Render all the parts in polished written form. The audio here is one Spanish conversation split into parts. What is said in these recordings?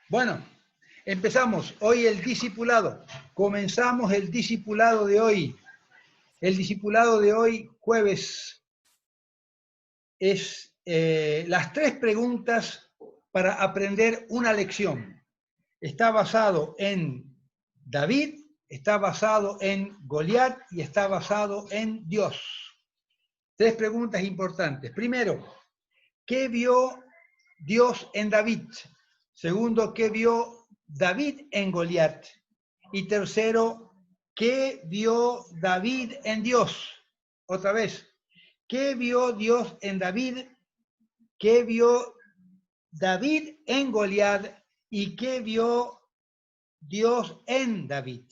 Bueno, empezamos hoy el discipulado. Comenzamos el discipulado de hoy. El discipulado de hoy, jueves, es las 3 preguntas para aprender una lección. Está basado en David, está basado en Goliat y está basado en Dios. 3 preguntas importantes. Primero, ¿qué vio Dios en David? Segundo, ¿qué vio David en Goliat? Y tercero, ¿qué vio David en Dios? Otra vez, ¿qué vio Dios en David? ¿Qué vio David en Goliat? ¿Y qué vio Dios en David?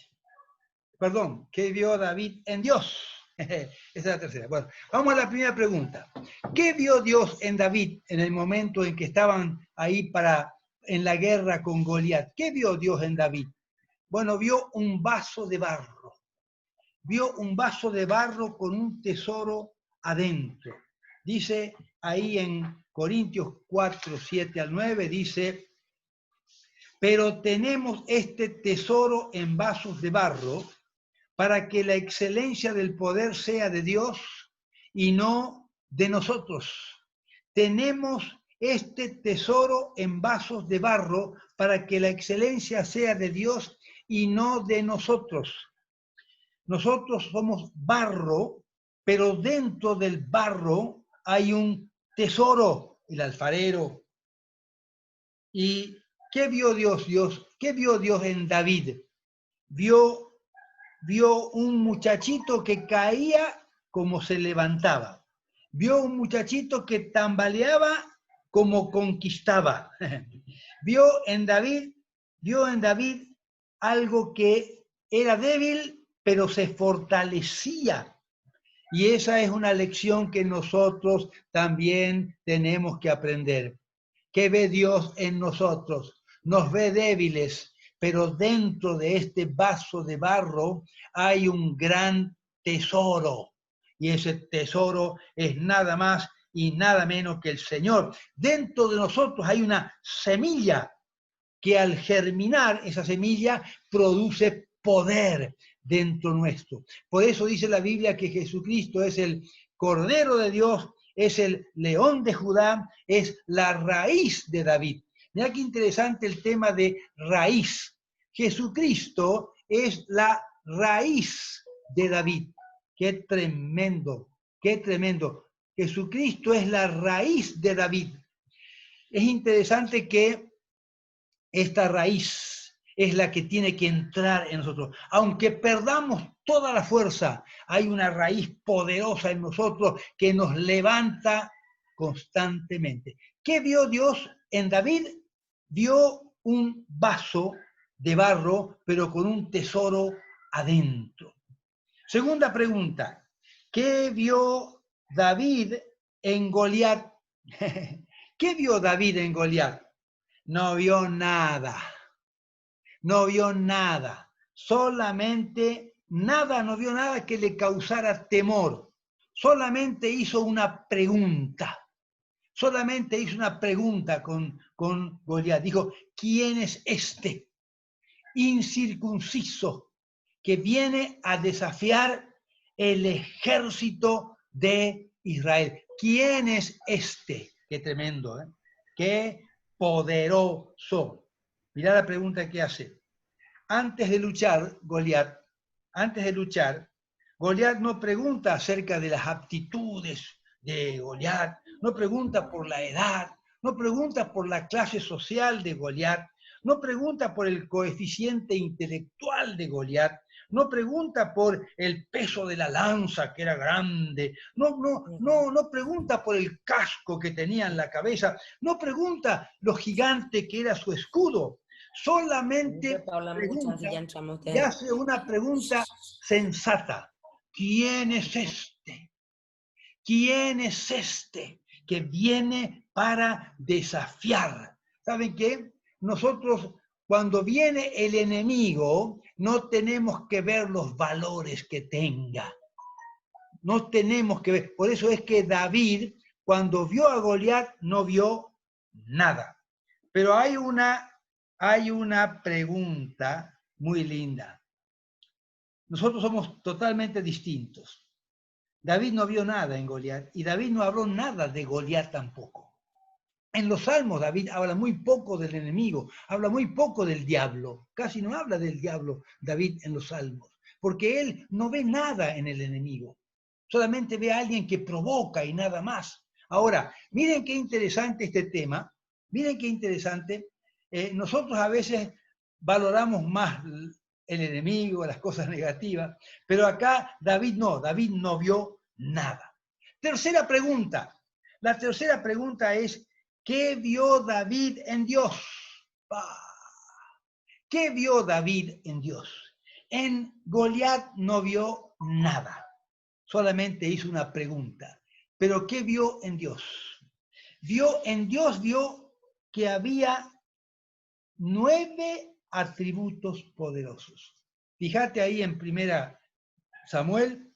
Perdón, ¿qué vio David en Dios? Esa es la tercera. Bueno, vamos a la primera pregunta. ¿Qué vio Dios en David en el momento en que estaban ahí en la guerra con Goliat? ¿Qué vio Dios en David? Bueno, vio un vaso de barro. Vio un vaso de barro con un tesoro adentro. Dice ahí en Corintios 4, 7 al 9, dice, pero tenemos este tesoro en vasos de barro para que la excelencia del poder sea de Dios y no de nosotros. Tenemos este tesoro en vasos de barro para que la excelencia sea de Dios y no de nosotros. Nosotros somos barro, pero dentro del barro hay un tesoro, el alfarero. ¿Y qué vio Dios? ¿Qué vio Dios en David? Vio un muchachito que caía como se levantaba. Vio un muchachito que tambaleaba como conquistaba. Vio en David algo que era débil, pero se fortalecía. Y esa es una lección que nosotros también tenemos que aprender. ¿Qué ve Dios en nosotros? Nos ve débiles, pero dentro de este vaso de barro hay un gran tesoro. Y ese tesoro es nada más y nada menos que el Señor. Dentro de nosotros hay una semilla que al germinar esa semilla produce poder dentro nuestro. Por eso dice la Biblia que Jesucristo es el Cordero de Dios, es el León de Judá, es la raíz de David. Mira qué interesante el tema de raíz. Jesucristo es la raíz de David. Qué tremendo, qué tremendo. Jesucristo es la raíz de David. Es interesante que esta raíz es la que tiene que entrar en nosotros. Aunque perdamos toda la fuerza, hay una raíz poderosa en nosotros que nos levanta constantemente. ¿Qué vio Dios en David? Vio un vaso de barro, pero con un tesoro adentro. Segunda pregunta, ¿qué vio David en Goliat? ¿Qué vio David en Goliat? No vio nada, no vio nada, solamente nada, no vio nada que le causara temor, solamente hizo una pregunta con Goliat, dijo, ¿quién es este incircunciso que viene a desafiar el ejército de Israel? ¿Quién es este? Qué tremendo, ¿eh? Qué poderoso. Mirá la pregunta que hace. Antes de luchar, Goliat no pregunta acerca de las aptitudes de Goliat, no pregunta por la edad, no pregunta por la clase social de Goliat, no pregunta por el coeficiente intelectual de Goliat, no pregunta por el peso de la lanza que era grande, no pregunta por el casco que tenía en la cabeza, no pregunta lo gigante que era su escudo, solamente pregunta y hace una pregunta sensata. ¿Quién es este? ¿Quién es este que viene para desafiar? ¿Saben qué? Nosotros, cuando viene el enemigo, no tenemos que ver los valores que tenga. No tenemos que ver. Por eso es que David, cuando vio a Goliat, no vio nada. Pero hay una hay una pregunta muy linda. Nosotros somos totalmente distintos. David no vio nada en Goliat y David no habló nada de Goliat tampoco. En los Salmos David habla muy poco del enemigo, habla muy poco del diablo, casi no habla del diablo David en los Salmos, porque él no ve nada en el enemigo, solamente ve a alguien que provoca y nada más. Ahora, miren qué interesante este tema, miren qué interesante. Nosotros a veces valoramos más el enemigo, las cosas negativas, pero acá David no vio nada. Tercera pregunta. La tercera pregunta es, ¿qué vio David en Dios? ¿Qué vio David en Dios? En Goliat no vio nada, solamente hizo una pregunta. ¿Pero qué vio en Dios? Vio que había 9 atributos poderosos. Fíjate ahí en 1 Samuel,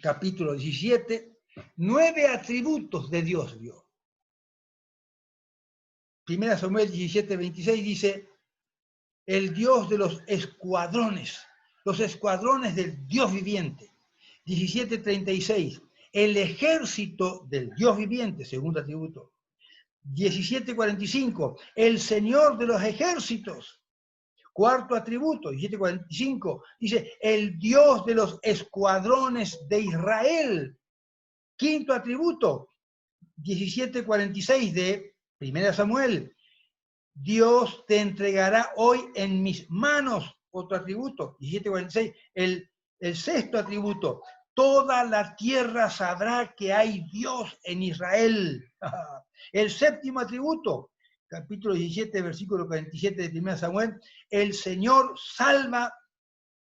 capítulo 17, 9 atributos de Dios vio. 1 Samuel 17, 26 dice, el Dios de los escuadrones del Dios viviente. 17:36, el ejército del Dios viviente, segundo atributo. 17:45, el Señor de los ejércitos, cuarto atributo. 17:45, dice, el Dios de los escuadrones de Israel, quinto atributo. 17:46 de 1 Samuel, Dios te entregará hoy en mis manos, otro atributo. 17:46, el sexto atributo, toda la tierra sabrá que hay Dios en Israel. El séptimo atributo, capítulo 17, versículo 47 de 1 Samuel, el Señor salva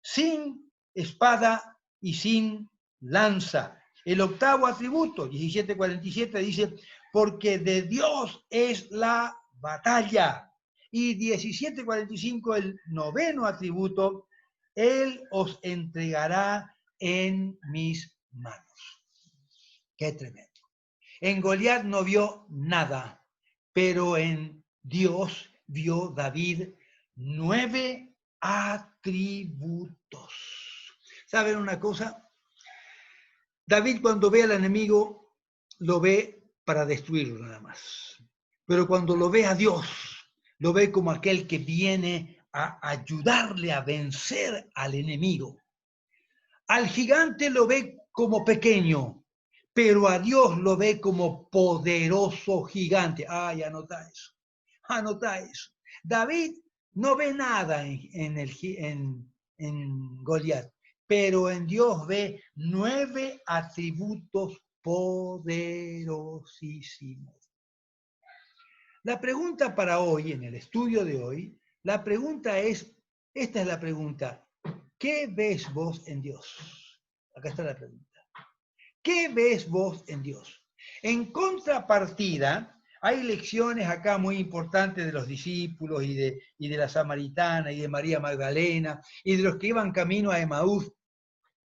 sin espada y sin lanza. El octavo atributo, 17:47, dice, porque de Dios es la batalla. Y 17:45, el noveno atributo, Él os entregará en mis manos. Qué tremendo. En Goliat no vio nada, pero en Dios vio David 9 atributos. ¿Saben una cosa? David cuando ve al enemigo, lo ve para destruirlo nada más. Pero cuando lo ve a Dios, lo ve como aquel que viene a ayudarle a vencer al enemigo. Al gigante lo ve como pequeño, pero a Dios lo ve como poderoso gigante. Ay, anota eso. Anota eso. David no ve nada en Goliat, pero en Dios ve 9 atributos poderosísimos. La pregunta para hoy, en el estudio de hoy, la pregunta es, esta es la pregunta, ¿qué ves vos en Dios? Acá está la pregunta. ¿Qué ves vos en Dios? En contrapartida, hay lecciones acá muy importantes de los discípulos y de la samaritana y de María Magdalena y de los que iban camino a Emaús.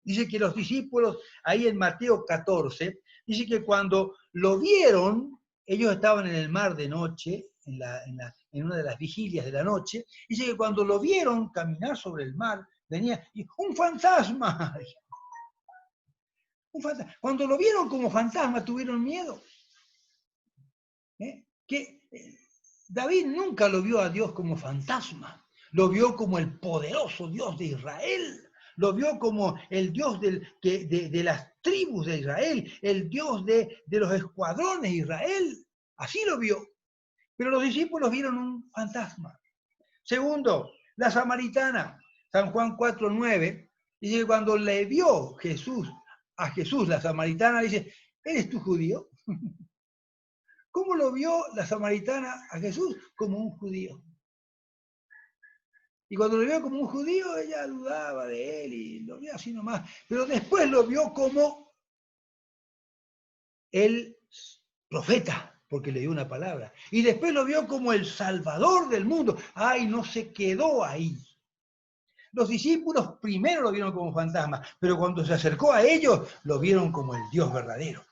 Dice que los discípulos, ahí en Mateo 14, dice que cuando lo vieron, ellos estaban en el mar de noche, en una de las vigilias de la noche, dice que cuando lo vieron caminar sobre el mar, venía, y ¡un fantasma! Cuando lo vieron como fantasma, tuvieron miedo. David nunca lo vio a Dios como fantasma, lo vio como el poderoso Dios de Israel, lo vio como el Dios de las tribus de Israel, el Dios de los escuadrones de Israel. Así lo vio. Pero los discípulos vieron un fantasma. Segundo, la samaritana, San Juan 4:9, dice que cuando le vio a Jesús, la samaritana, dice, ¿eres tú judío? ¿Cómo lo vio la samaritana a Jesús? Como un judío. Y cuando lo vio como un judío, ella dudaba de él y lo vio así nomás. Pero después lo vio como el profeta, porque le dio una palabra. Y después lo vio como el salvador del mundo. ¡Ay, no se quedó ahí! Los discípulos primero lo vieron como fantasma, pero cuando se acercó a ellos, lo vieron como el Dios verdadero.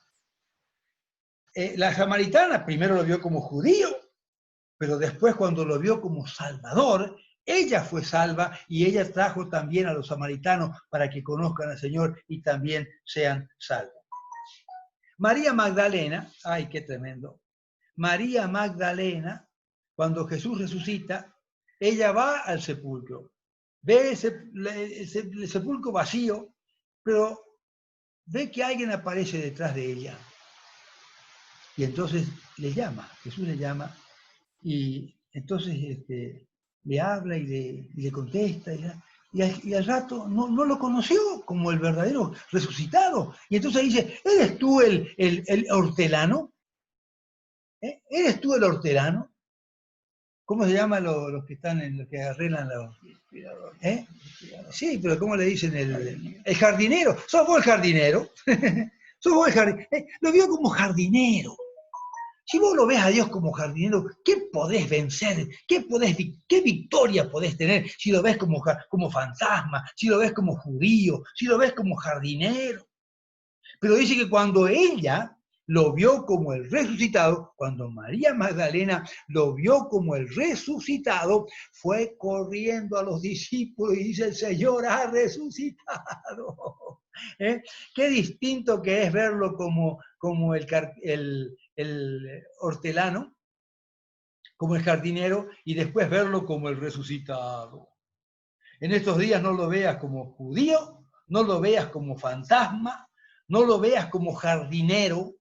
La samaritana primero lo vio como judío, Pero después, cuando lo vio como Salvador, ella fue salva y ella trajo también a los samaritanos para que conozcan al Señor y también sean salvos. María Magdalena, ay, qué tremendo. María Magdalena, cuando Jesús resucita, ella va al sepulcro, ve el sepulcro vacío, pero ve que alguien aparece detrás de ella. Y entonces le llama, Jesús le llama, y entonces le habla y le contesta, y al rato no lo conoció como el verdadero resucitado. Y entonces dice, ¿eres tú el hortelano? ¿Eres tú el hortelano? ¿Cómo se llaman los que están en los que arreglan los... ¿Eh? Sí, pero ¿cómo le dicen? El jardinero. ¿Sos vos el jardinero? ¿Sos vos el jardinero? Lo vio como jardinero. Si vos lo ves a Dios como jardinero, ¿qué podés vencer? ¿Qué victoria podés tener si lo ves como fantasma, si lo ves como judío, si lo ves como jardinero? Pero dice que cuando ella lo vio como el resucitado, cuando María Magdalena lo vio como el resucitado, fue corriendo a los discípulos y dice, el Señor ha resucitado. Qué distinto que es verlo como el hortelano, como el jardinero, y después verlo como el resucitado. En estos días no lo veas como judío, no lo veas como fantasma, no lo veas como jardinero,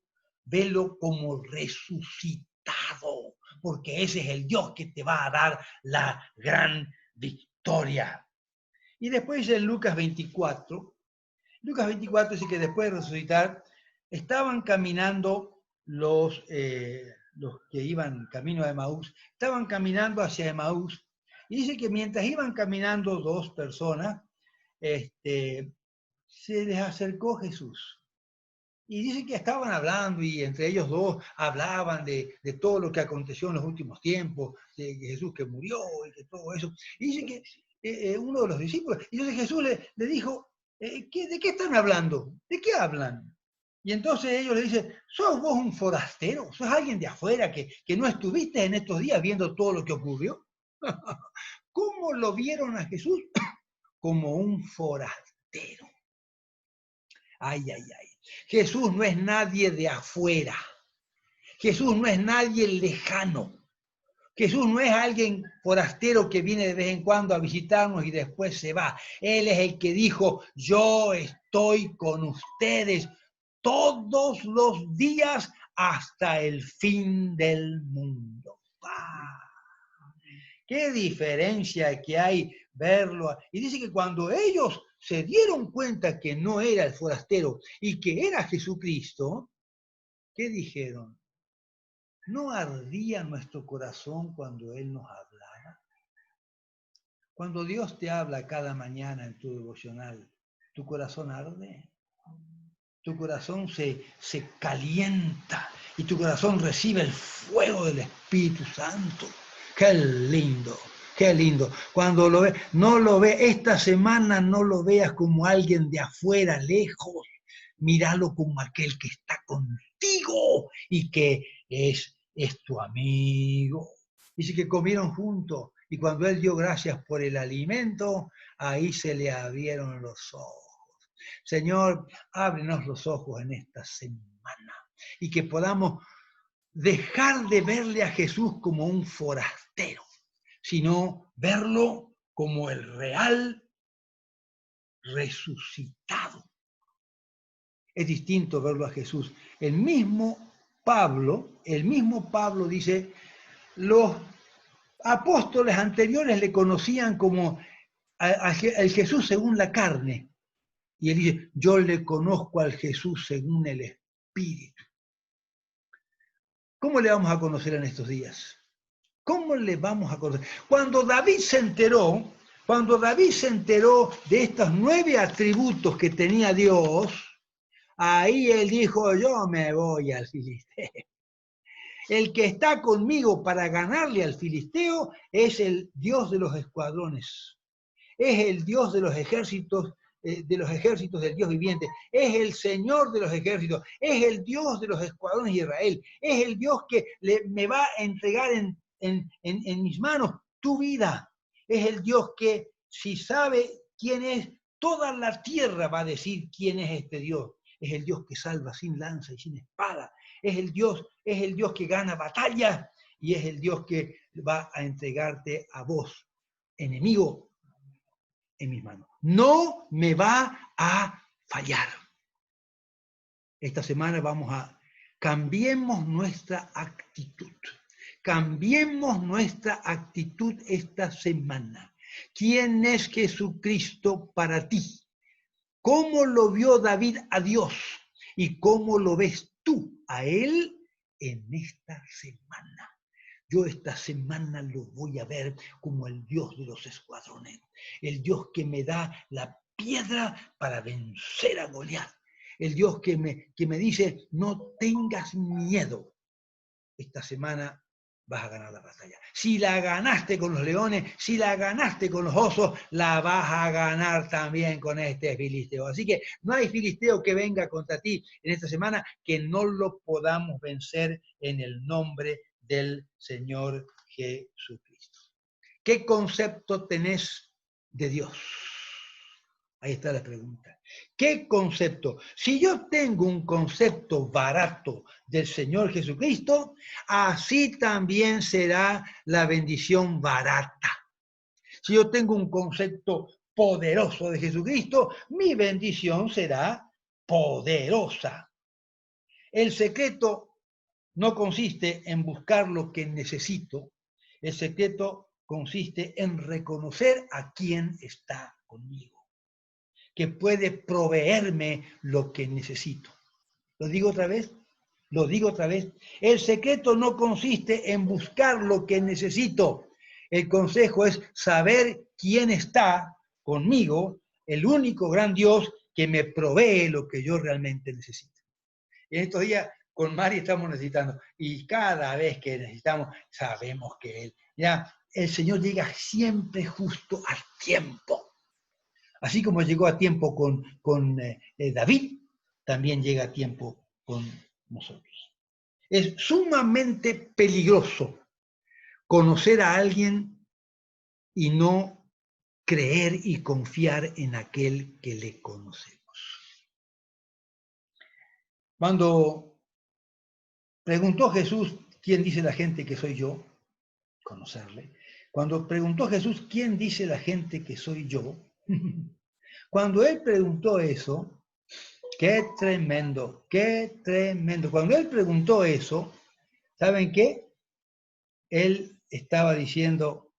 velo como resucitado, porque ese es el Dios que te va a dar la gran victoria. Y después en Lucas 24 dice que después de resucitar, estaban caminando los que iban camino a Emaús, estaban caminando hacia Emaús, y dice que mientras iban caminando dos personas, se les acercó Jesús. Y dice que estaban hablando y entre ellos dos hablaban de todo lo que aconteció en los últimos tiempos, de Jesús que murió y que todo eso. Y dice que uno de los discípulos, y entonces Jesús le dijo, ¿de qué están hablando? ¿De qué hablan? Y entonces ellos le dicen, ¿sos vos un forastero? ¿Sos alguien de afuera que no estuviste en estos días viendo todo lo que ocurrió? ¿Cómo lo vieron a Jesús? Como un forastero. Ay, ay, ay. Jesús no es nadie de afuera. Jesús no es nadie lejano. Jesús no es alguien forastero que viene de vez en cuando a visitarnos y después se va. Él es el que dijo, yo estoy con ustedes todos los días hasta el fin del mundo. ¡Ah! ¡Qué diferencia que hay verlo! Y dice que cuando ellos se dieron cuenta que no era el forastero y que era Jesucristo, ¿qué dijeron? ¿No ardía nuestro corazón cuando Él nos hablaba? Cuando Dios te habla cada mañana en tu devocional, ¿tu corazón arde? Tu corazón se calienta y tu corazón recibe el fuego del Espíritu Santo. ¡Qué lindo! ¡Qué lindo! Cuando lo ves, no lo ves, esta semana no lo veas como alguien de afuera, lejos. Míralo como aquel que está contigo y que es tu amigo. Dice que comieron juntos y cuando él dio gracias por el alimento, ahí se le abrieron los ojos. Señor, ábrenos los ojos en esta semana y que podamos dejar de verle a Jesús como un forastero, sino verlo como el real resucitado. Es distinto verlo a Jesús. El mismo Pablo dice, los apóstoles anteriores le conocían como el Jesús según la carne. Y él dice, yo le conozco al Jesús según el Espíritu. ¿Cómo le vamos a conocer en estos días? ¿Cómo le vamos a conocer? Cuando David se enteró de estos 9 atributos que tenía Dios, ahí él dijo, yo me voy al filisteo. El que está conmigo para ganarle al filisteo es el Dios de los escuadrones. Es el Dios de los ejércitos del Dios viviente. Es el Señor de los ejércitos. Es el Dios de los escuadrones de Israel. Es el Dios que me va a entregar en en mis manos tu vida. Es el Dios que, si sabe quién es, toda la tierra va a decir quién es este Dios. Es el Dios que salva sin lanza y sin espada. Es el Dios que gana batallas y es el Dios que va a entregarte a vos, enemigo, en mis manos. No me va a fallar. Esta semana cambiemos nuestra actitud. Cambiemos nuestra actitud esta semana. ¿Quién es Jesucristo para ti? ¿Cómo lo vio David a Dios? ¿Y cómo lo ves tú a Él en esta semana? Yo esta semana lo voy a ver como el Dios de los escuadrones. El Dios que me da la piedra para vencer a Goliat. El Dios que me dice, no tengas miedo. Esta semana vas a ganar la batalla. Si la ganaste con los leones, si la ganaste con los osos, la vas a ganar también con este filisteo. Así que no hay filisteo que venga contra ti en esta semana que no lo podamos vencer en el nombre del Señor Jesucristo. ¿Qué concepto tenés de Dios? Ahí está la pregunta. ¿Qué concepto? Si yo tengo un concepto barato del Señor Jesucristo, así también será la bendición barata. Si yo tengo un concepto poderoso de Jesucristo, mi bendición será poderosa. El secreto no consiste en buscar lo que necesito, el secreto consiste en reconocer a quién está conmigo, que puede proveerme lo que necesito. ¿Lo digo otra vez? Lo digo otra vez. El secreto no consiste en buscar lo que necesito. El consejo es saber quién está conmigo, el único gran Dios que me provee lo que yo realmente necesito. En estos días con Mari estamos necesitando, y cada vez que necesitamos, sabemos que el Señor llega siempre justo a tiempo. Así como llegó a tiempo con David, también llega a tiempo con nosotros. Es sumamente peligroso conocer a alguien y no creer y confiar en aquel que le conocemos. Cuando preguntó Jesús, ¿quién dice la gente que soy yo? Conocerle. Cuando preguntó Jesús, ¿quién dice la gente que soy yo? Cuando él preguntó eso, qué tremendo, qué tremendo. Cuando él preguntó eso, ¿saben qué? Él estaba diciendo,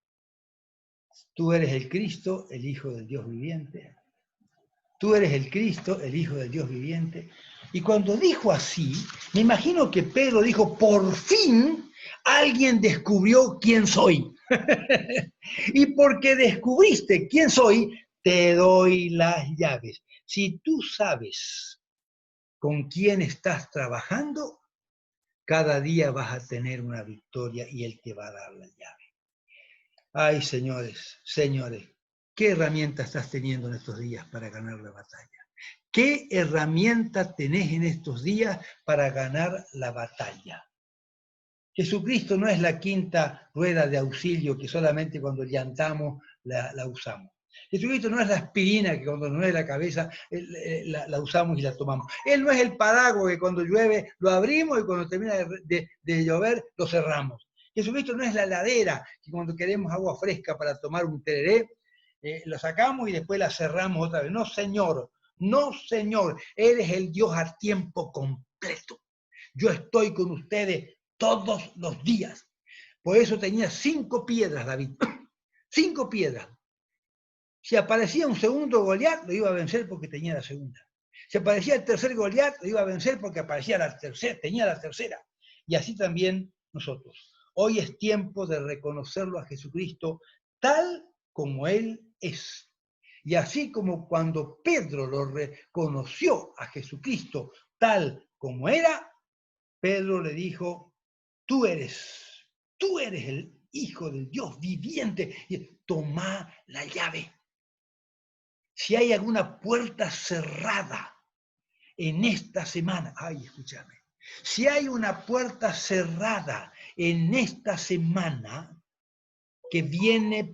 tú eres el Cristo, el Hijo del Dios viviente. Tú eres el Cristo, el Hijo del Dios viviente. Y cuando dijo así, me imagino que Pedro dijo, por fin alguien descubrió quién soy. Y porque descubriste quién soy, te doy las llaves. Si tú sabes con quién estás trabajando, cada día vas a tener una victoria y Él te va a dar la llave. Ay, señores, señores, ¿qué herramienta estás teniendo en estos días para ganar la batalla? ¿Qué herramienta tenés en estos días para ganar la batalla? Jesucristo no es la quinta rueda de auxilio que solamente cuando llantamos la usamos. Jesucristo no es la aspirina que cuando nos duele la cabeza la usamos y la tomamos. Él no es el paraguas que cuando llueve lo abrimos y cuando termina de llover lo cerramos. Jesucristo no es la heladera que cuando queremos agua fresca para tomar un tereré, lo sacamos y después la cerramos otra vez. No, Señor. No, Señor. Él es el Dios a tiempo completo. Yo estoy con ustedes todos los días. Por eso tenía 5 piedras, David. 5 piedras. Si aparecía un segundo Goliat, lo iba a vencer porque tenía la segunda. Si aparecía el tercer Goliat, lo iba a vencer porque aparecía la tercera, tenía la tercera. Y así también nosotros. Hoy es tiempo de reconocerlo a Jesucristo tal como Él es. Y así como cuando Pedro lo reconoció a Jesucristo tal como era, Pedro le dijo, tú eres el Hijo del Dios viviente. Toma la llave. Si hay alguna puerta cerrada en esta semana, ay, escúchame. Si hay una puerta cerrada en esta semana que viene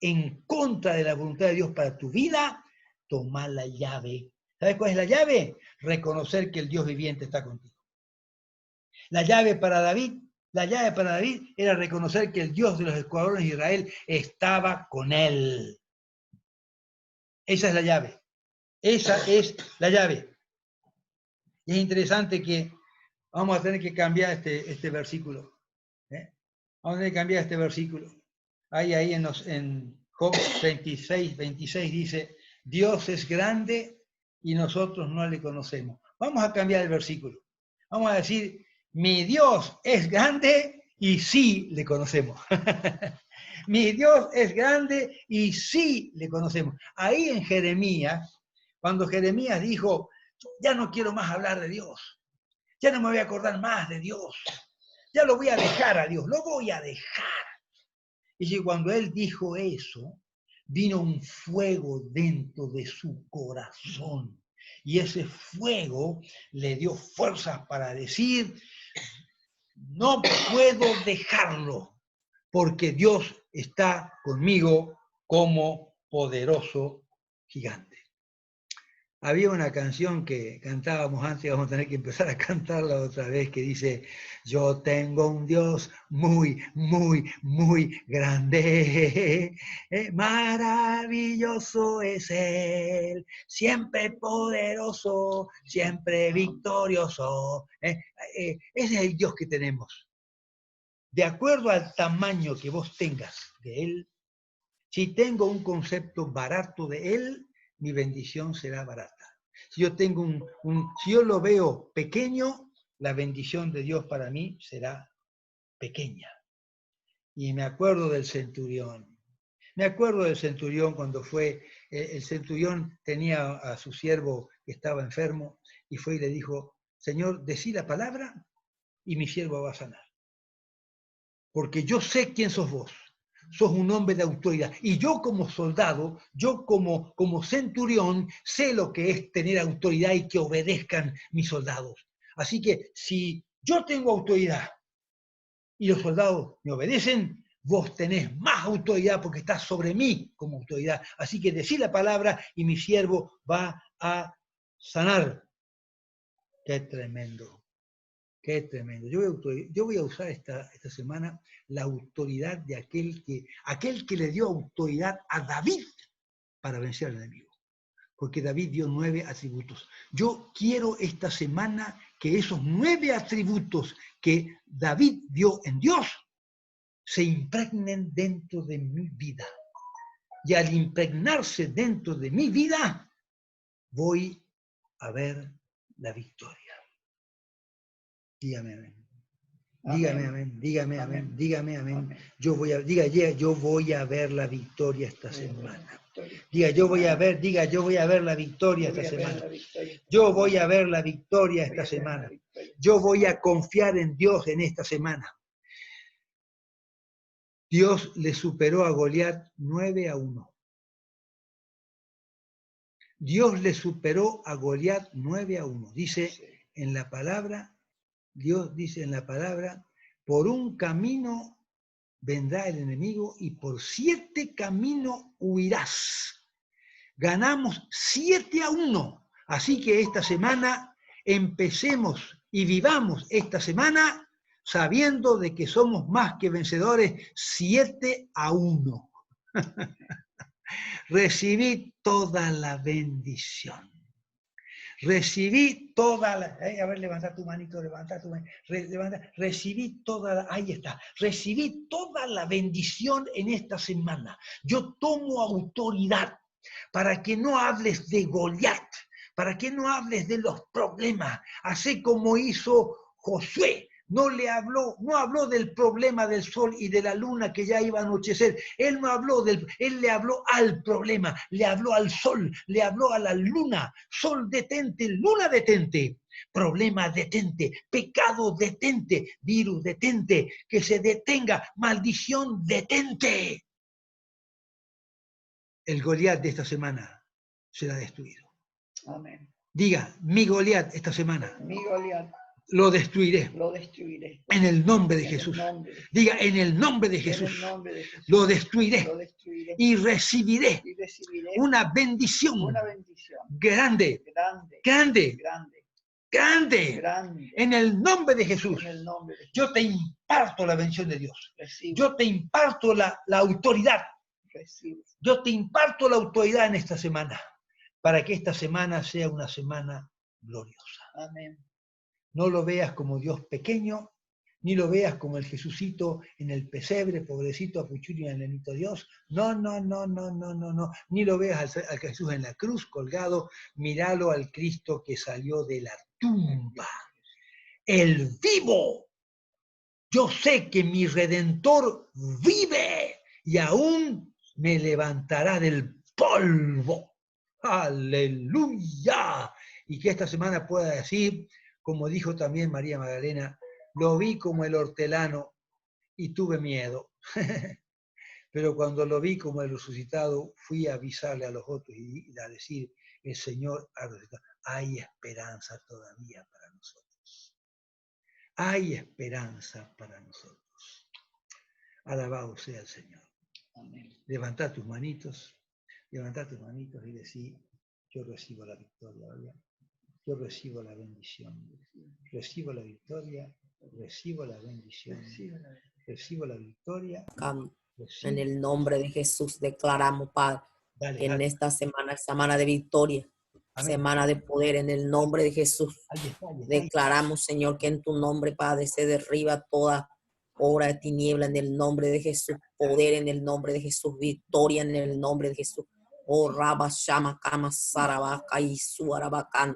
en contra de la voluntad de Dios para tu vida, toma la llave. ¿Sabes cuál es la llave? Reconocer que el Dios viviente está contigo. La llave para David era reconocer que el Dios de los escuadrones de Israel estaba con él. Esa es la llave. Esa es la llave. Y es interesante que vamos a tener que cambiar este versículo. Vamos a tener que cambiar este versículo. Ahí en Job 26 dice, Dios es grande y nosotros no le conocemos. Vamos a cambiar el versículo. Vamos a decir, mi Dios es grande y sí le conocemos. Mi Dios es grande y sí le conocemos. Ahí en Jeremías, cuando Jeremías dijo, ya no quiero más hablar de Dios, ya no me voy a acordar más de Dios, ya lo voy a dejar a Dios, lo voy a dejar. Y cuando él dijo eso, vino un fuego dentro de su corazón. Y ese fuego le dio fuerzas para decir, no puedo dejarlo, porque Dios está conmigo como poderoso gigante. Había una canción que cantábamos antes, vamos a tener que empezar a cantarla otra vez, que dice, yo tengo un Dios muy, muy, muy grande, maravilloso es Él, siempre poderoso, siempre victorioso. Ese es el Dios que tenemos. De acuerdo al tamaño que vos tengas de Él, si tengo un concepto barato de Él, mi bendición será barata. Si yo tengo si yo lo veo pequeño, la bendición de Dios para mí será pequeña. Y me acuerdo del centurión. Me acuerdo del centurión cuando el centurión tenía a su siervo que estaba enfermo y fue y le dijo, Señor, decí la palabra y mi siervo va a sanar. Porque yo sé quién sos vos. Sos un hombre de autoridad. Y yo como soldado, yo como centurión, sé lo que es tener autoridad y que obedezcan mis soldados. Así que si yo tengo autoridad y los soldados me obedecen, vos tenés más autoridad porque estás sobre mí como autoridad. Así que decí la palabra y mi siervo va a sanar. Qué tremendo. Qué tremendo. Yo voy a usar esta semana la autoridad de aquel que le dio autoridad a David para vencer al enemigo. Porque David dio 9 atributos. Yo quiero esta semana que esos 9 atributos que David dio en Dios se impregnen dentro de mi vida. Y al impregnarse dentro de mi vida, voy a ver la victoria. Dígame amén. Dígame amén, dígame amén, dígame amén. Yo voy a ver la victoria esta semana. Diga, yo voy a ver la victoria esta semana. Yo voy a ver la victoria esta semana. Yo voy a confiar en Dios en esta semana. Dios le superó a Goliat 9-1. Dios le superó a Goliat 9-1. Dice en la palabra, Dios dice en la palabra, por un camino vendrá el enemigo y por 7 caminos huirás. Ganamos 7-1. Así que esta semana empecemos y vivamos esta semana sabiendo de que somos más que vencedores 7-1. Recibí toda la bendición. Recibí toda la... a ver, levanta tu manito, levanta tu manito. Recibí toda la... Ahí está. Recibí toda la bendición en esta semana. Yo tomo autoridad para que no hables de Goliat, para que no hables de los problemas. Así como hizo Josué. No habló del problema del sol y de la luna que ya iba a anochecer. Él le habló al problema, le habló al sol, le habló a la luna. Sol detente, luna detente. Problema detente, pecado detente, virus detente, que se detenga, maldición detente. El Goliat de esta semana será destruido. Amén. Diga, mi Goliat esta semana Mi Goliat lo destruiré. lo destruiré. En el nombre de En el Jesús. nombre de Jesús. Diga, en el nombre de En Jesús. el nombre de Jesús. Lo destruiré. Lo destruiré. Y recibiré Y recibiré una bendición una bendición grande, grande, grande, grande, grande. grande. En el nombre de Jesús. En el nombre de Jesús. Yo te imparto la bendición de Dios. Recibo, Yo te imparto la autoridad. recibo. Yo te imparto la autoridad en esta semana, para que esta semana sea una semana gloriosa. Amén. No lo veas como Dios pequeño, ni lo veas como el Jesucito en el pesebre, pobrecito, apuchuri en el nenito Dios. No, no, no, no, no, no, no. Ni lo veas al Jesús en la cruz colgado, míralo al Cristo que salió de la tumba. El vivo. Yo sé que mi Redentor vive y aún me levantará del polvo. Aleluya. Y que esta semana pueda decir, como dijo también María Magdalena, lo vi como el hortelano y tuve miedo. Pero cuando lo vi como el resucitado, fui a avisarle a los otros y a decir, el Señor ha resucitado. Hay esperanza todavía para nosotros. Hay esperanza para nosotros. Alabado sea el Señor. Amén. Levantá tus manitos y decí, yo recibo la victoria, ¿verdad? Yo recibo la bendición, recibo la victoria, recibo la bendición, recibo la victoria. Recibo. En el nombre de Jesús declaramos, Padre, Dale, que en dale. esta semana de victoria, Amén. semana de poder, en el nombre de Jesús. Ahí está. Declaramos, Señor, que en tu nombre, Padre, se derriba toda obra de tiniebla en el nombre de Jesús. Poder en el nombre de Jesús. Victoria en el nombre de Jesús. Oh, Rabba, Shama, Kama, Sarabaka y Suarabacán.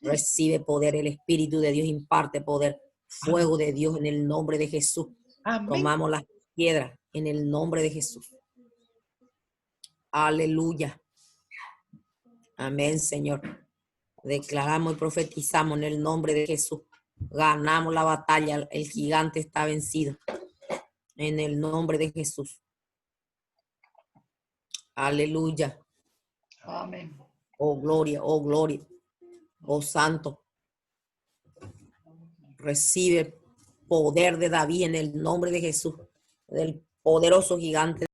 Recibe poder, el Espíritu de Dios imparte poder. Fuego de Dios en el nombre de Jesús. Amén. Tomamos las piedras en el nombre de Jesús. Aleluya. Amén, Señor. Declaramos y profetizamos en el nombre de Jesús. Ganamos la batalla. El gigante está vencido. En el nombre de Jesús. Aleluya. Amén. Oh, gloria, oh, gloria. Oh, santo. Recibe poder de David en el nombre de Jesús. Del poderoso gigante.